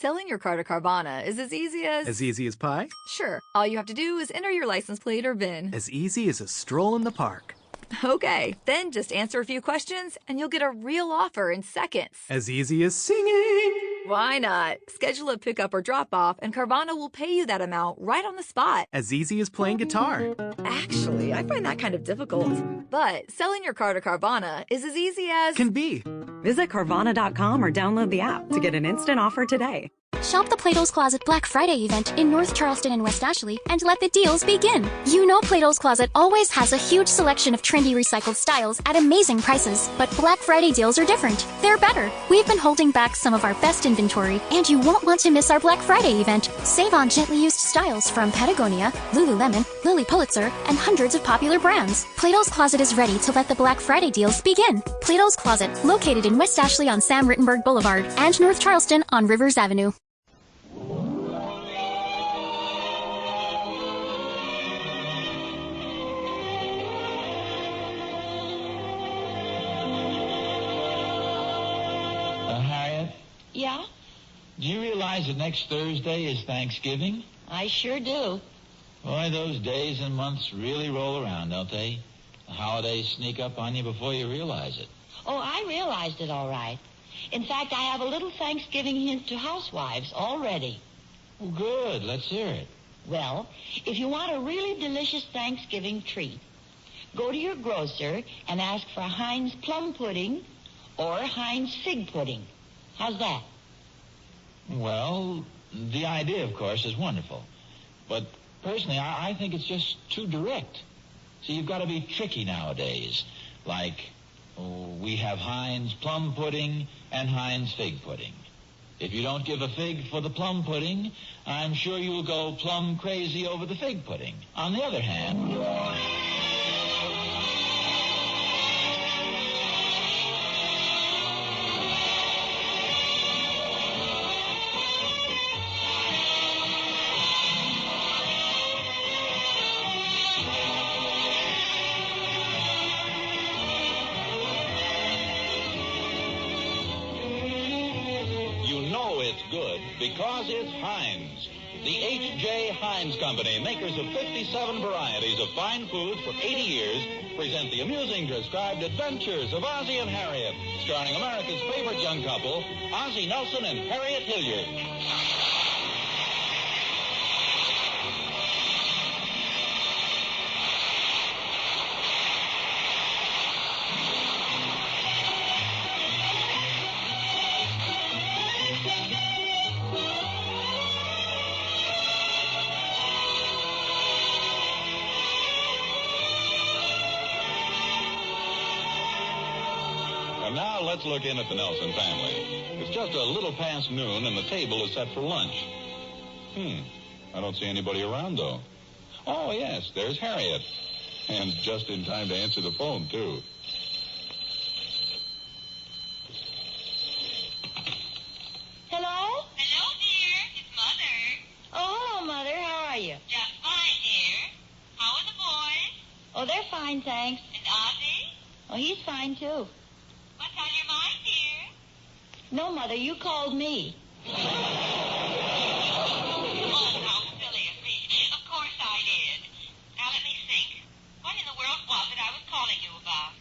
Selling your car to Carvana is as easy as... As easy as pie? Sure. All you have to do is enter your license plate or VIN. As easy as a stroll in the park. Okay, then just answer a few questions and you'll get a real offer in seconds. As easy as singing. Why not? Schedule a pickup or drop-off and Carvana will pay you that amount right on the spot. As easy as playing guitar. Actually, I find that kind of difficult. But selling your car to Carvana is as easy as... Can be. Visit Carvana.com or download the app to get an instant offer today. Shop the Plato's Closet Black Friday event in North Charleston and West Ashley and let the deals begin. You know Plato's Closet always has a huge selection of trendy recycled styles at amazing prices, but Black Friday deals are different. They're better. We've been holding back some of our best inventory, and you won't want to miss our Black Friday event. Save on gently used styles from Patagonia, Lululemon, Lilly Pulitzer, and hundreds of popular brands. Plato's Closet is ready to let the Black Friday deals begin. Plato's Closet, located in West Ashley on Sam Rittenberg Boulevard and North Charleston on Rivers Avenue. Harriet? Yeah? Do you realize that next Thursday is Thanksgiving? I sure do. Boy, those days and months really roll around, don't they? The holidays sneak up on you before you realize it. Oh, I realized it all right. In fact, I have a little Thanksgiving hint to housewives already. Well, good. Let's hear it. Well, if you want a really delicious Thanksgiving treat, go to your grocer and ask for Heinz plum pudding or Heinz fig pudding. How's that? Well, the idea, of course, is wonderful. But personally, I think it's just too direct. See, you've got to be tricky nowadays. Like, we have Heinz plum pudding and Heinz fig pudding. If you don't give a fig for the plum pudding, I'm sure you'll go plum crazy over the fig pudding. On the other hand... it's good because it's Heinz. The H.J. Heinz Company, makers of 57 varieties of fine foods for 80 years, present the amusing transcribed adventures of Ozzie and Harriet, starring America's favorite young couple, Ozzie Nelson and Harriet Hilliard. And now let's look in at the Nelson family. It's just a little past noon, and the table is set for lunch. I don't see anybody around, though. Oh, yes, there's Harriet. And just in time to answer the phone, too. Hello? Hello, dear. It's Mother. Oh, hello, Mother. How are you? Just fine, dear. How are the boys? Oh, they're fine, thanks. And Ozzie? Oh, he's fine, too. What's on your mind, dear? No, Mother, you called me. Oh, how silly of me. Of course I did. Now, let me think. What in the world was it I was calling you about?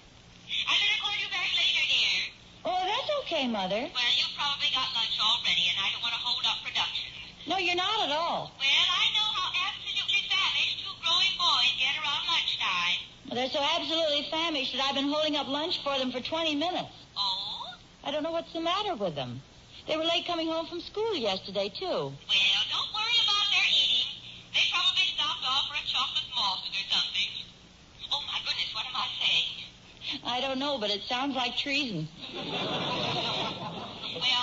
I better call you back later, dear. Oh, that's okay, Mother. Well, you've probably got lunch already, and I don't want to hold up production. No, you're not at all. Well, I know how absolutely famished two growing boys get around lunchtime. Well, they're so absolutely famished that I've been holding up lunch for them for 20 minutes. Oh? I don't know what's the matter with them. They were late coming home from school yesterday, too. Well, don't worry about their eating. They probably stopped off for a chocolate mousse or something. Oh, my goodness, what am I saying? I don't know, but it sounds like treason. Well,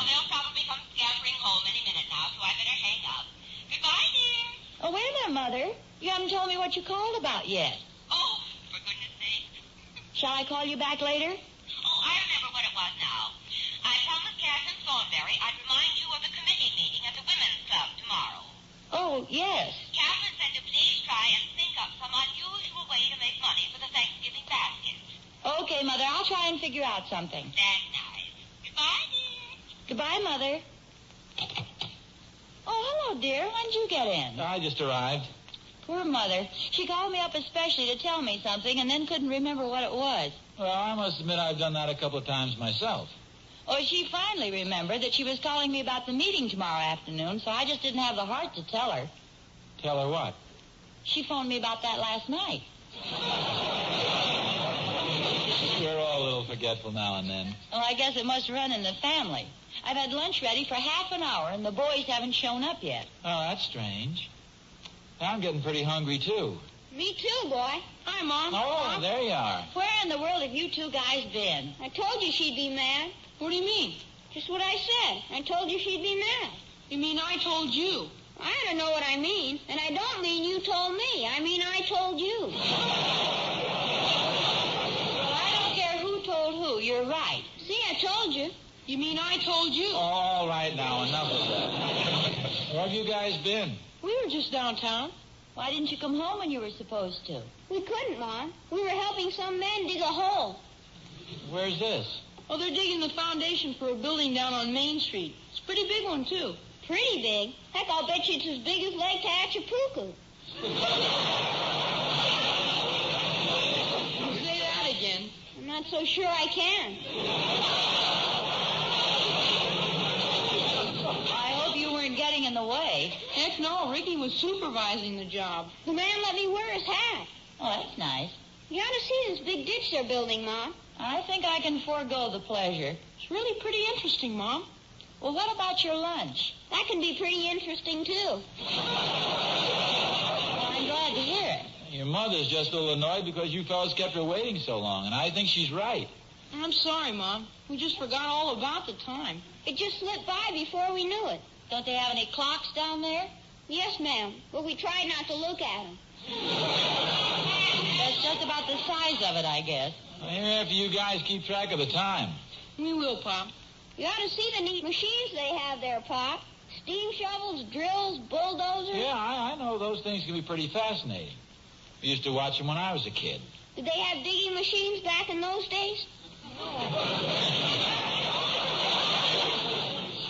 they'll probably come scattering home any minute now, so I better hang up. Goodbye, dear. Oh, wait a minute, Mother. You haven't told me what you called about yet. Oh, for goodness sake. Shall I call you back later? Oh, I remember what it was now. I promised Catherine Thornberry I'd remind you of the committee meeting at the Women's Club tomorrow. Oh, yes. Catherine said to please try and think up some unusual way to make money for the Thanksgiving basket. Okay, Mother, I'll try and figure out something. That's nice. Goodbye, dear. Goodbye, Mother. Hello, dear. When'd you get in? I just arrived. Poor Mother. She called me up especially to tell me something and then couldn't remember what it was. Well, I must admit I've done that a couple of times myself. Oh, she finally remembered that she was calling me about the meeting tomorrow afternoon, so I just didn't have the heart to tell her. Tell her what? She phoned me about that last night. We're all a little forgetful now and then. Well, I guess it must run in the family. I've had lunch ready for half an hour, and the boys haven't shown up yet. Oh, that's strange. I'm getting pretty hungry, too. Me too, boy. Hi, Mom. Oh, Mom? there you are. Where in the world have you two guys been? I told you she'd be mad. What do you mean? Just what I said. I told you she'd be mad. You mean I told you? I don't know what I mean, and I don't mean you told me. I mean I told you. Well, I don't care who told who. You're right. See, I told you. You mean I told you? All right now, enough of that. Where have you guys been? We were just downtown. Why didn't you come home when you were supposed to? We couldn't, Mom. We were helping some men dig a hole. Where's this? Oh, they're digging the foundation for a building down on Main Street. It's a pretty big one, too. Pretty big. Heck, I'll bet you it's as big as Lake Tehachapuku. Say that again. I'm not so sure I can. I hope you weren't getting in the way. Heck no, Ricky was supervising the job. The man let me wear his hat. Oh, that's nice. You ought to see this big ditch they're building, Mom. I think I can forego the pleasure. It's really pretty interesting, Mom. Well, what about your lunch? That can be pretty interesting, too. Well, I'm glad to hear it. Your mother's just a little annoyed because you fellas kept her waiting so long, and I think she's right. I'm sorry, Mom. We just forgot all about the time. It just slipped by before we knew it. Don't they have any clocks down there? Yes, ma'am, but we tried not to look at them. That's just about the size of it, I guess. Maybe after you guys keep track of the time. We will, Pop. You ought to see the neat machines they have there, Pop. Steam shovels, drills, bulldozers. Yeah, I know those things can be pretty fascinating. We used to watch them when I was a kid. Did they have digging machines back in those days?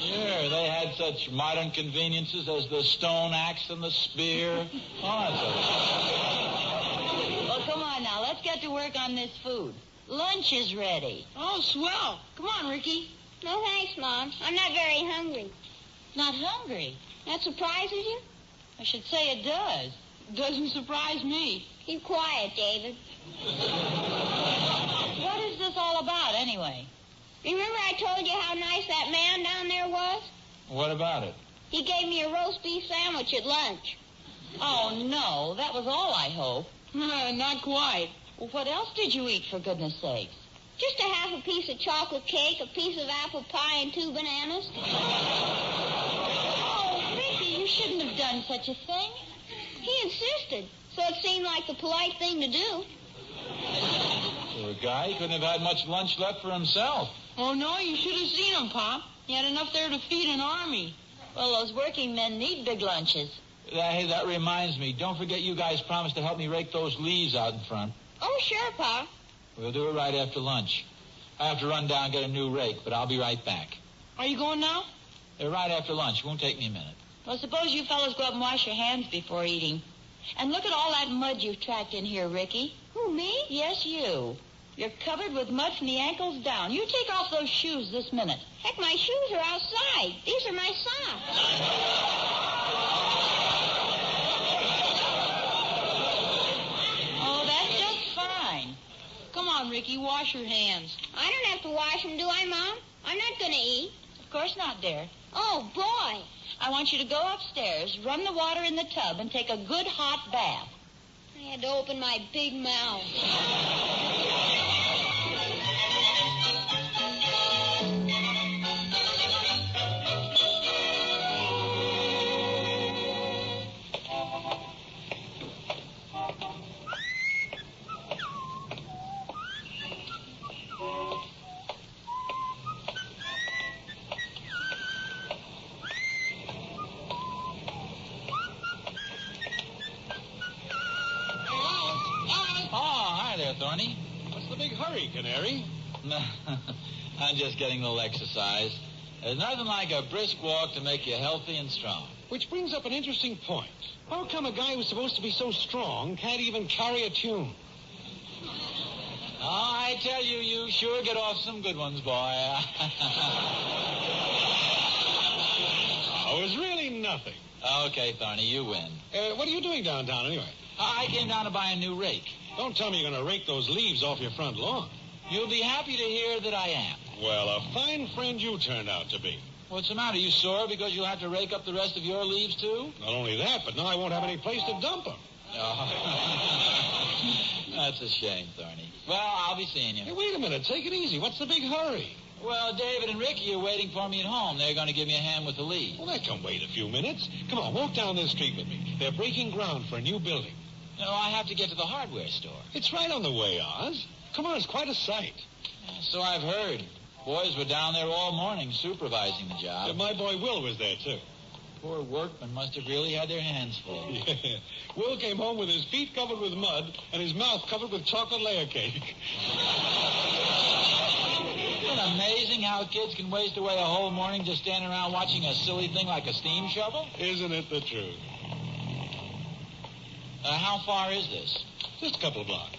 Sure, they had such modern conveniences as the stone axe and the spear. All that sort of stuff. Well, come on now. Let's get to work on this food. Lunch is ready. Oh, swell. Come on, Ricky. No thanks, Mom. I'm not very hungry. Not hungry? That surprises you? I should say it does. Doesn't surprise me. Keep quiet, David. What is this all about, anyway? Remember I told you how nice that man down there was? What about it? He gave me a roast beef sandwich at lunch. Oh, no. That was all, I hope. Not quite. Well, what else did you eat, for goodness sakes? Just a half a piece of chocolate cake, a piece of apple pie, and 2 bananas. Oh, Ricky, you shouldn't have done such a thing. He insisted, so it seemed like the polite thing to do. Poor guy, he couldn't have had much lunch left for himself. Oh, no, you should have seen him, Pop. He had enough there to feed an army. Well, those working men need big lunches. Hey, that reminds me. Don't forget you guys promised to help me rake those leaves out in front. Oh, sure, Pa. We'll do it right after lunch. I have to run down and get a new rake, but I'll be right back. Are you going now? Right after lunch. Won't take me a minute. Well, suppose you fellows go up and wash your hands before eating. And look at all that mud you've tracked in here, Ricky. Who, me? Yes, you. You're covered with mud from the ankles down. You take off those shoes this minute. Heck, my shoes are outside. These are my socks. Oh, that's just fine. Come on, Ricky, wash your hands. I don't have to wash them, do I, Mom? I'm not going to eat. Of course not, dear. Oh, boy. I want you to go upstairs, run the water in the tub, and take a good hot bath. I had to open my big mouth. Thorny. What's the big hurry, Canary? I'm just getting a little exercise. There's nothing like a brisk walk to make you healthy and strong. Which brings up an interesting point. How come a guy who's supposed to be so strong can't even carry a tune? Oh, I tell you, you sure get off some good ones, boy. Oh, it was really nothing. Okay, Thorny, you win. What are you doing downtown, anyway? I came down to buy a new rake. Don't tell me you're going to rake those leaves off your front lawn. You'll be happy to hear that I am. Well, a fine friend you turned out to be. What's the matter? You sore because you'll have to rake up the rest of your leaves, too? Not only that, but now I won't have any place to dump them. Oh. That's a shame, Thorny. Well, I'll be seeing you. Hey, wait a minute. Take it easy. What's the big hurry? Well, David and Ricky are waiting for me at home. They're going to give me a hand with the leaves. Well, that can wait a few minutes. Come on, walk down this street with me. They're breaking ground for a new building. No, I have to get to the hardware store. It's right on the way, Oz. Come on, it's quite a sight. So I've heard. Boys were down there all morning supervising the job. Yeah, my boy Will was there, too. Poor workmen must have really had their hands full. Yeah. Will came home with his feet covered with mud and his mouth covered with chocolate layer cake. Isn't it amazing how kids can waste away a whole morning just standing around watching a silly thing like a steam shovel? Isn't it the truth? How far is this? Just a couple of blocks.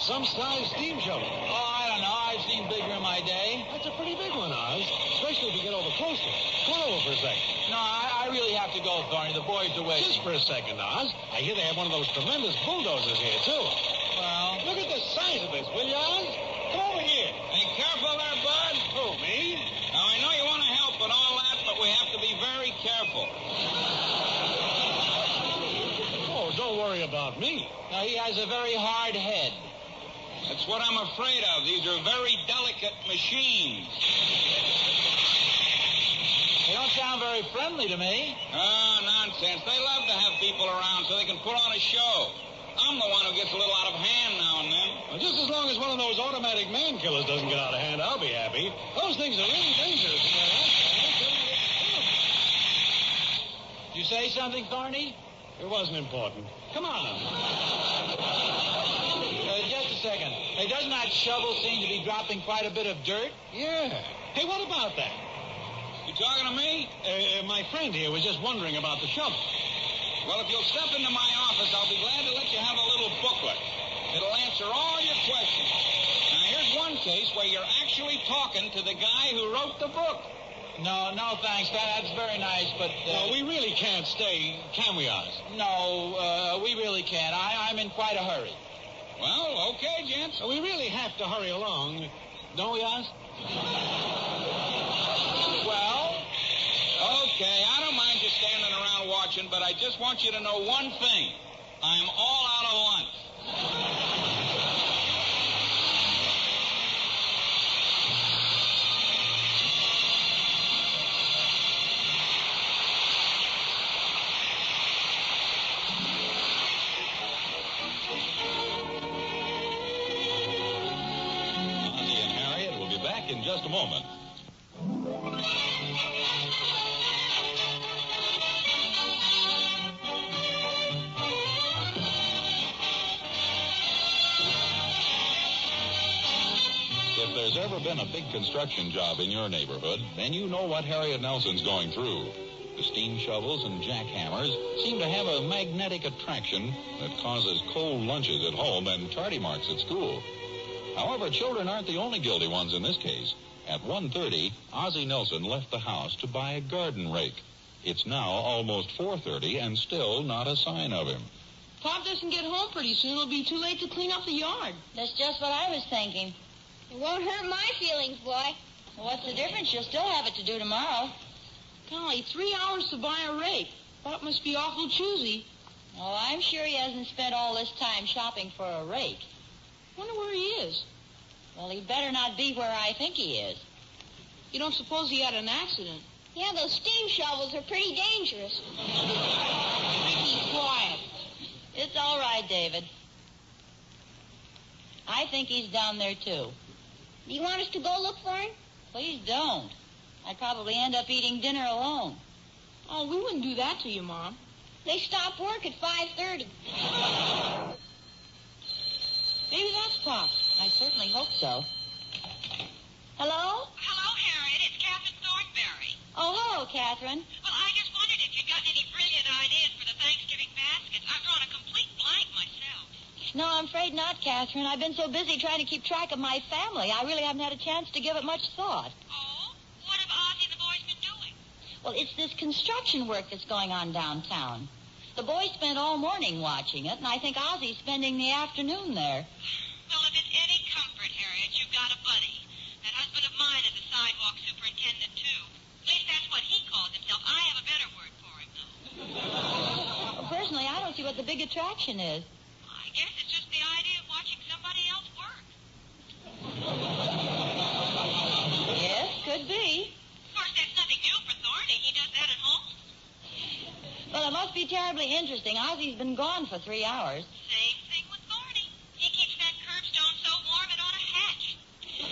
Some size steam shovel. Oh, I don't know. I've seen bigger in my day. That's a pretty big one, Oz. Especially if you get over closer. Come on over for a second. No, I really have to go, Thorny. The boys are waiting. Just for a second, Oz. I hear they have one of those tremendous bulldozers here, too. Well, look at the size of this, will you, Oz? Come over here. Hey, careful there, Bud. Who, me? Now, I know you want to help and all that, but we have to be very careful. Oh, don't worry about me. Now, he has a very hard head. That's what I'm afraid of. These are very delicate machines. They don't sound very friendly to me. Oh, nonsense. They love to have people around so they can put on a show. I'm the one who gets a little out of hand now and then. Well, just as long as one of those automatic man killers doesn't get out of hand, I'll be happy. Those things are really dangerous. You say something, Thorny? It wasn't important. Come on now. Just a second. Hey, doesn't that shovel seem to be dropping quite a bit of dirt? Yeah. Hey, what about that? You talking to me? My friend here was just wondering about the shovel. Well, if you'll step into my office, I'll be glad to let you have a little booklet. It'll answer all your questions. Now, here's one case where you're actually talking to the guy who wrote the book. No, thanks. That's very nice, but... No, we really can't stay, can we, Oz? No, we really can't. I'm in quite a hurry. Well, okay, gents. We really have to hurry along, don't we, Oz? Well? Okay, I don't mind you standing around watching, but I just want you to know one thing. I'm all out of lunch. Ozzie and Harriet will be back in just a moment. If there's ever been a big construction job in your neighborhood, then you know what Harriet Nelson's going through. The steam shovels and jackhammers seem to have a magnetic attraction that causes cold lunches at home and tardy marks at school. However, children aren't the only guilty ones in this case. At 1:30, Ozzie Nelson left the house to buy a garden rake. It's now almost 4:30 and still not a sign of him. Pop doesn't get home pretty soon. It'll be too late to clean up the yard. That's just what I was thinking. It won't hurt my feelings, boy. Well, what's the difference? You'll still have it to do tomorrow. Golly, 3 hours to buy a rake. Pop must be awful choosy. Oh, I'm sure he hasn't spent all this time shopping for a rake. Wonder where he is. Well, he better not be where I think he is. You don't suppose he had an accident? Yeah, those steam shovels are pretty dangerous. Be quiet. It's all right, David. I think he's down there, too. Do you want us to go look for him? Please don't. I'd probably end up eating dinner alone. Oh, we wouldn't do that to you, Mom. They stop work at 5:30. Maybe that's Pop. I certainly hope so. Hello? Hello, Harriet. It's Catherine Thornberry. Oh, hello, Catherine. Well, I just wondered if you got any brilliant ideas for the Thanksgiving baskets. I've drawn a complete blank myself. No, I'm afraid not, Catherine. I've been so busy trying to keep track of my family, I really haven't had a chance to give it much thought. Oh? What have Ozzie and the boys been doing? Well, it's this construction work that's going on downtown. The boys spent all morning watching it, and I think Ozzie's spending the afternoon there. Well, if it's any comfort, Harriet, you've got a buddy. That husband of mine is a Sidewalk superintendent, too. At least that's what he calls himself. I have a better word for him, though. Well, personally, I don't see what the big attraction is. I guess it's just the idea of watching somebody else work. Yes, could be. Of course, that's nothing new for Thorny. He does that at home. Well, it must be terribly interesting. Ozzie's been gone for 3 hours. Same thing with Thorny. He keeps that curbstone so warm it ought to hatch.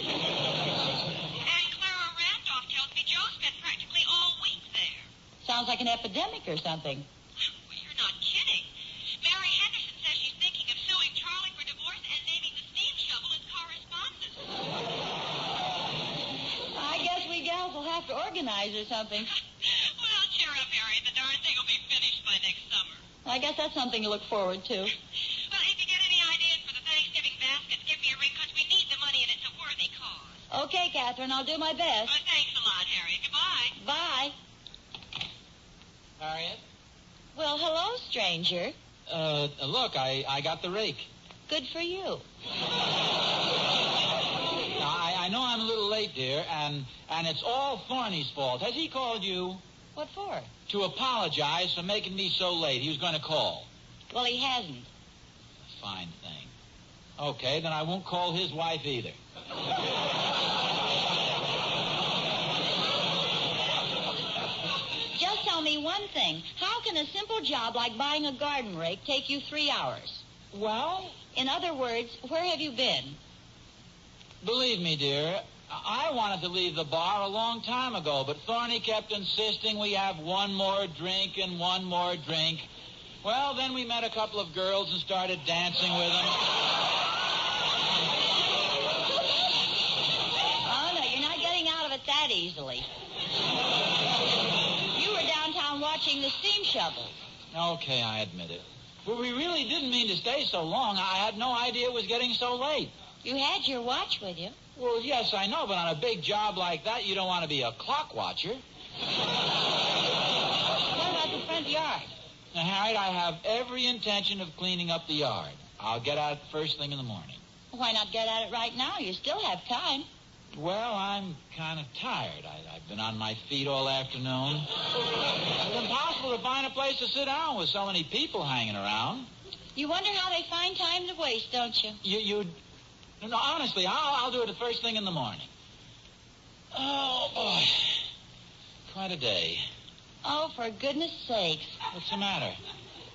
And Clara Randolph tells me Joe spent practically all week there. Sounds like an epidemic or something. Well, you're not kidding. Mary Henderson says she's thinking of suing Charlie for divorce and naming the steam shovel as correspondence. I guess we gals will have to organize or something. Well, cheer up, Harriet. The darn thing will be finished by next summer. I guess that's something to look forward to. Well, if you get any ideas for the Thanksgiving baskets, give me a ring, because we need the money and it's a worthy cause. Okay, Catherine, I'll do my best. Well, thanks a lot, Harriet. Goodbye. Bye. Harriet? Well, hello, stranger. Look, I got the rake. Good for you. I know I'm a little late, dear, and it's all Thorny's fault. Has he called you? What for? To apologize for making me so late. He was going to call. Well, he hasn't. Fine thing. Okay, then I won't call his wife either. Just tell me one thing. How can a simple job like buying a garden rake take you 3 hours? Well? In other words, where have you been? Believe me, dear, I wanted to leave the bar a long time ago, but Thorny kept insisting we have one more drink and one more drink. Well, then we met a couple of girls and started dancing with them. Oh, no, you're not getting out of it that easily. You were downtown watching the steam shovels. Okay, I admit it. But we really didn't mean to stay so long. I had no idea it was getting so late. You had your watch with you. Well, yes, I know, but on a big job like that, you don't want to be a clock watcher. What about the front yard? Now, Harriet, I have every intention of cleaning up the yard. I'll get at it first thing in the morning. Why not get at it right now? You still have time. Well, I'm kind of tired. I've been on my feet all afternoon. It's impossible to find a place to sit down with so many people hanging around. You wonder how they find time to waste, don't you? No, honestly, I'll do it the first thing in the morning. Oh, boy. Quite a day. Oh, for goodness sakes. What's the matter?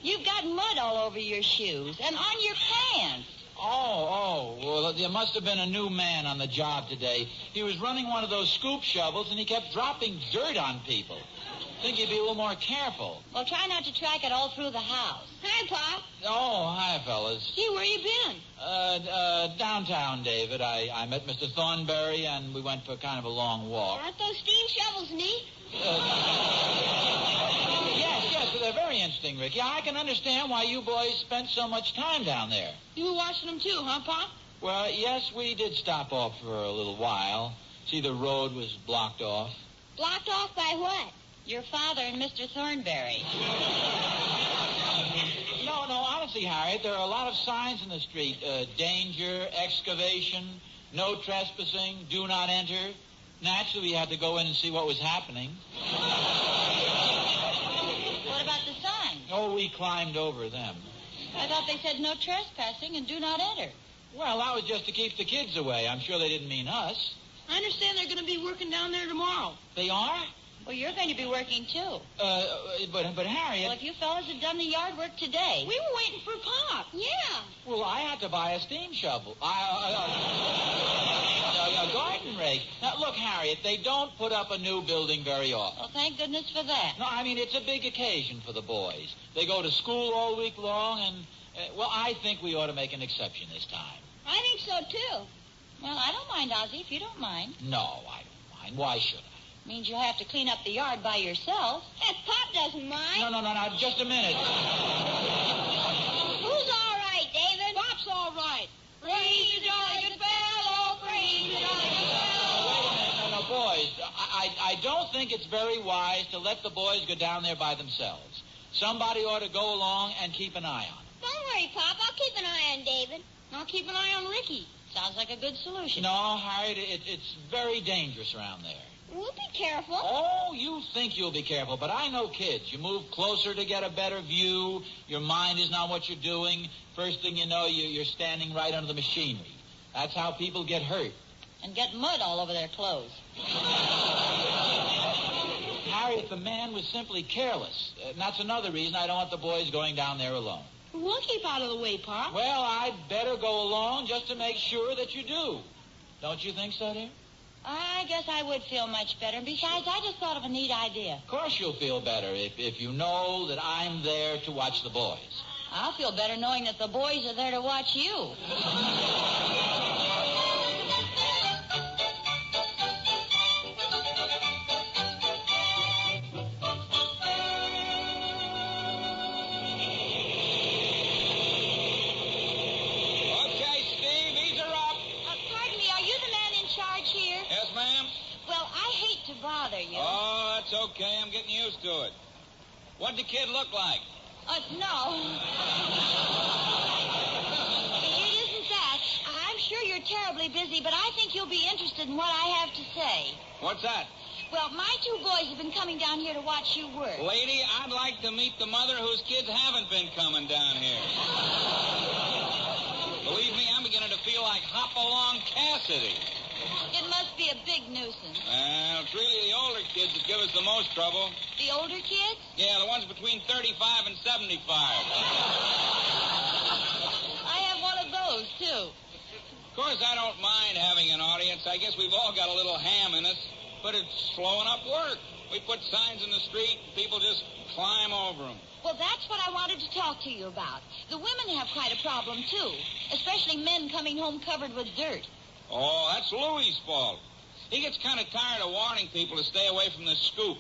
You've got mud all over your shoes and on your pants. Well, there must have been a new man on the job today. He was running one of those scoop shovels, and he kept dropping dirt on people. I think you'd be a little more careful. Well, try not to track it all through the house. Hi, Pop. Oh, hi, fellas. Gee, where you been? Downtown, David. I met Mr. Thornberry, and we went for kind of a long walk. Aren't those steam shovels neat? Yes, they're very interesting, Ricky. I can understand why you boys spent so much time down there. You were watching them too, huh, Pop? Well, yes, we did stop off for a little while. See, the road was blocked off. Blocked off by what? Your father and Mr. Thornberry. No, honestly, Harriet, there are a lot of signs in the street. Danger, excavation, no trespassing, do not enter. Naturally, we had to go in and see what was happening. What about the signs? Oh, we climbed over them. I thought they said no trespassing and do not enter. Well, that was just to keep the kids away. I'm sure they didn't mean us. I understand they're going to be working down there tomorrow. They are? Well, you're going to be working, too. But Harriet... Well, if you fellas had done the yard work today... We were waiting for Pop. Yeah. Well, I had to buy a steam shovel. A garden rake. Now, look, Harriet, they don't put up a new building very often. Well, thank goodness for that. No, I mean, it's a big occasion for the boys. They go to school all week long, and, well, I think we ought to make an exception this time. I think so, too. Well, I don't mind, Ozzie, if you don't mind. No, I don't mind. Why should I? Means you'll have to clean up the yard by yourself. That Pop doesn't mind. No, just a minute. Who's all right, David? Pop's all right. Praise the jolly good fellow, praise the jolly good fellow. Wait a minute. No, boys. I don't think it's very wise to let the boys go down there by themselves. Somebody ought to go along and keep an eye on them. Don't worry, Pop. I'll keep an eye on David. I'll keep an eye on Ricky. Sounds like a good solution. No, Harriet, it's very dangerous around there. We'll be careful. Oh, you think you'll be careful, but I know kids. You move closer to get a better view. Your mind is not what you're doing. First thing you know, you're standing right under the machinery. That's how people get hurt. And get mud all over their clothes. Harriet, the man was simply careless. And that's another reason I don't want the boys going down there alone. We'll keep out of the way, Pop. Well, I'd better go along just to make sure that you do. Don't you think so, dear? I guess I would feel much better. Besides, I just thought of a neat idea. Of course you'll feel better if you know that I'm there to watch the boys. I'll feel better knowing that the boys are there to watch you. Okay, Steve, ease her up. Pardon me, are you the man in charge here? Yes, ma'am? Well, I hate to bother you. Oh, that's okay. I'm getting used to it. What'd the kid look like? No. It isn't that. I'm sure you're terribly busy, but I think you'll be interested in what I have to say. What's that? Well, my two boys have been coming down here to watch you work. Lady, I'd like to meet the mother whose kids haven't been coming down here. Believe me, I'm beginning to feel like Hop-Along Cassidy. It must be a big nuisance. Well, it's really the older kids that give us the most trouble. The older kids? Yeah, the ones between 35 and 75. I have one of those, too. Of course, I don't mind having an audience. I guess we've all got a little ham in us, but it's slowing up work. We put signs in the street, and people just climb over them. Well, that's what I wanted to talk to you about. The women have quite a problem, too, especially men coming home covered with dirt. Oh, that's Louie's fault. He gets kind of tired of warning people to stay away from the scoop.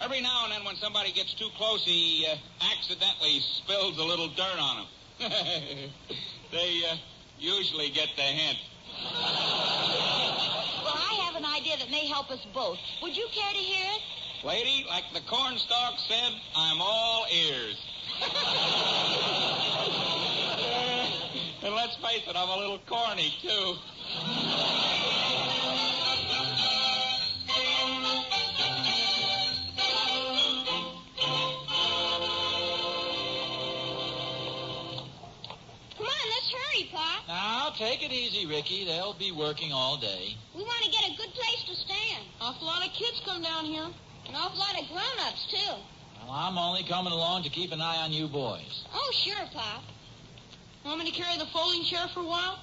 Every now and then when somebody gets too close, he accidentally spills a little dirt on them. They usually get the hint. Well, I have an idea that may help us both. Would you care to hear it? Lady, like the cornstalk said, I'm all ears. And let's face it, I'm a little corny, too. Pop. Now, take it easy, Ricky. They'll be working all day. We want to get a good place to stand. Awful lot of kids come down here. An awful lot of grown-ups, too. Well, I'm only coming along to keep an eye on you boys. Oh, sure, Pop. Want me to carry the folding chair for a while?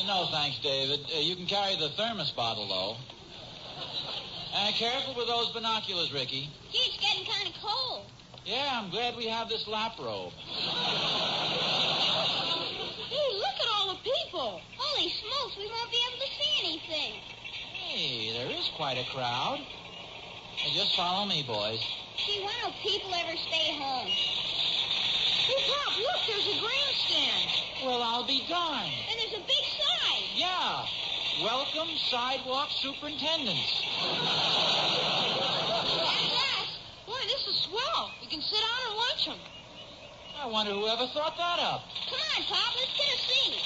No, thanks, David. You can carry the thermos bottle, though. And careful with those binoculars, Ricky. Gee, it's getting kind of cold. Yeah, I'm glad we have this lap robe. Hey, look at all the people. Holy smokes, we won't be able to see anything. Hey, there is quite a crowd. Now, just follow me, boys. Gee, why don't people ever stay home? Hey, Pop, look, there's a grandstand. Well, I'll be darned. And there's a big sign. Yeah. Welcome, Sidewalk Superintendents. Boy, this is swell. You can sit down and watch them. I wonder whoever thought that up. Come on, Pop, let's get a seat.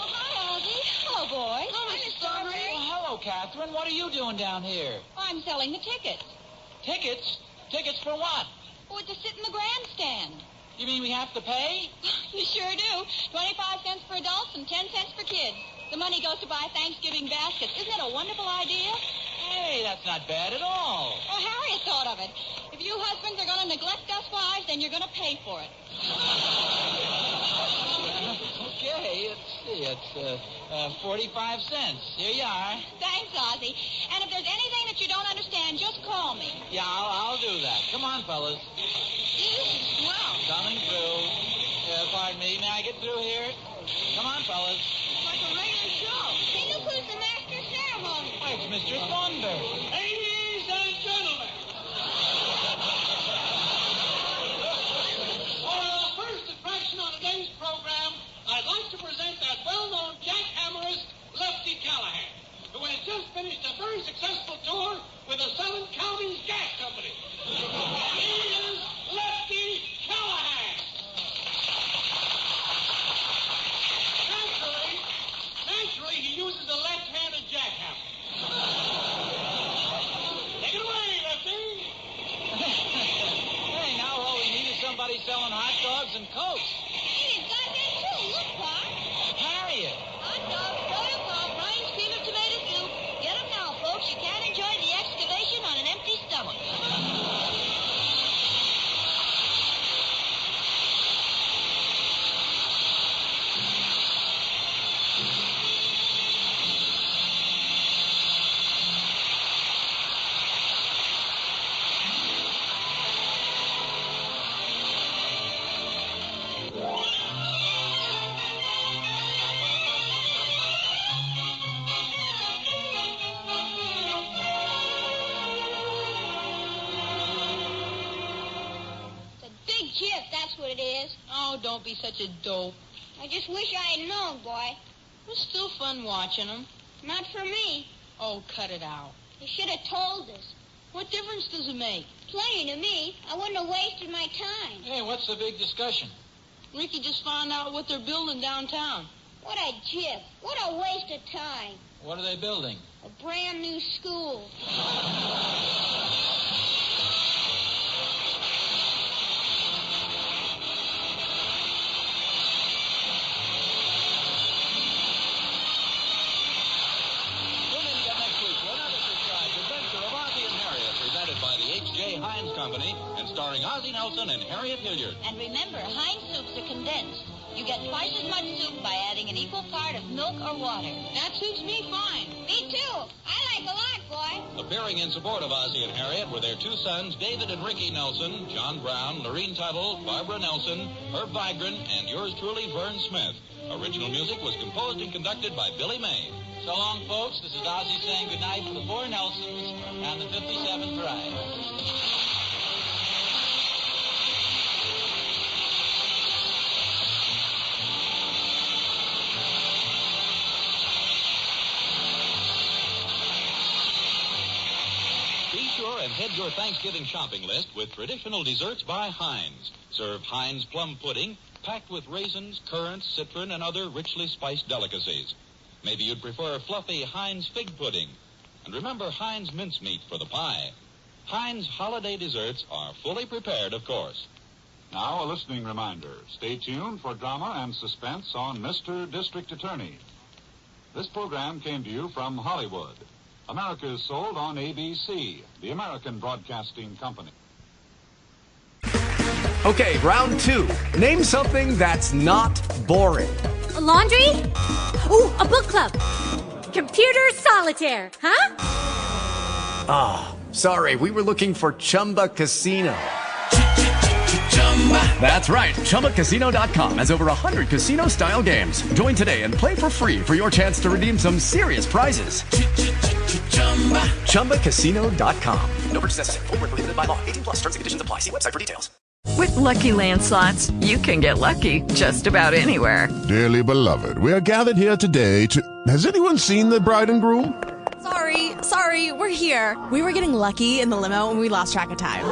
Oh, hi, Ozzie. Hello, boys. Hello, Mr. Strawberry. Well, hello, Catherine. What are you doing down here? I'm selling the tickets. Tickets? Tickets for what? Oh, to sit in the grandstand. You mean we have to pay? You sure do. 25 cents for adults and 10 cents for kids. The money goes to buy Thanksgiving baskets. Isn't that a wonderful idea? Hey, that's not bad at all. Well, Harriet thought of it. If you husbands are going to neglect us wives, then you're going to pay for it. Okay, let's see. It's 45 cents. Here you are. Thanks, Ozzie. And if there's anything that you don't understand, just call me. Yeah, I'll do that. Come on, fellas. Wow. Coming through. Pardon me. May I get through here? Come on, fellas. It's like a regular show. Hey, look who's the master of ceremony. Why, it's Mr. Thornberry. Ladies and gentlemen. For our first attraction on today's program, I'd like to present that well-known jackhammerist, Lefty Callahan, who has just finished a very successful tour with the Seven Counties Gas Company. He is Lefty Callahan. Naturally, he uses the left-handed jackhammer. Take it away, Lefty. Hey, now all we need is somebody selling hot dogs and Cokes. Hey, they've got that too. Look, Pop. Harriet. Hot dogs, soda pop, Ryan's cream of tomato soup. Get them now, folks. You can't enjoy the excavation on an empty stomach. What it is. Oh, don't be such a dope. I just wish I had known, boy. It was still fun watching them. Not for me. Oh, cut it out. You should have told us. What difference does it make? Plenty to me. I wouldn't have wasted my time. Hey, what's the big discussion? Ricky just found out what they're building downtown. What a jip. What a waste of time. What are they building? A brand new school. Heinz Company, and starring Ozzie Nelson and Harriet Hilliard. And remember, Heinz soups are condensed. You get twice as much soup by adding an equal part of milk or water. That suits me fine. Me too. I like a lot, boy. Appearing in support of Ozzie and Harriet were their two sons, David and Ricky Nelson, John Brown, Lorene Tuttle, Barbara Nelson, Herb Vigran, and yours truly, Vern Smith. Original music was composed and conducted by Billy May. So long, folks. This is Ozzie saying goodnight for the four Nelsons and the 57th ride. And head your Thanksgiving shopping list with traditional desserts by Heinz. Serve Heinz plum pudding, packed with raisins, currants, citron, and other richly spiced delicacies. Maybe you'd prefer fluffy Heinz fig pudding. And remember Heinz mincemeat for the pie. Heinz holiday desserts are fully prepared, of course. Now, a listening reminder. Stay tuned for drama and suspense on Mr. District Attorney. This program came to you from Hollywood. America is sold on ABC, the American Broadcasting Company. Okay, round two. Name something that's not boring. A laundry? Ooh, a book club. Computer solitaire, huh? Ah, sorry, we were looking for Chumba Casino. That's right. ChumbaCasino.com has over 100 casino-style games. Join today and play for free for your chance to redeem some serious prizes. ChumbaCasino.com. No purchase necessary. Void where prohibited by law. 18+ terms and conditions apply. See website for details. With Lucky Land Slots, you can get lucky just about anywhere. Dearly beloved, we are gathered here today to... Has anyone seen the bride and groom? Sorry, we're here. We were getting lucky in the limo and we lost track of time.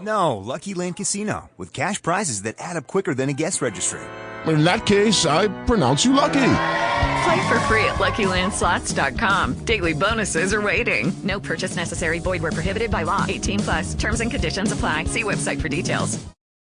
No, Lucky Land Casino, with cash prizes that add up quicker than a guest registry. In that case, I pronounce you lucky. Play for free at LuckyLandSlots.com. Daily bonuses are waiting. No purchase necessary. Void where prohibited by law. 18+. Terms and conditions apply. See website for details.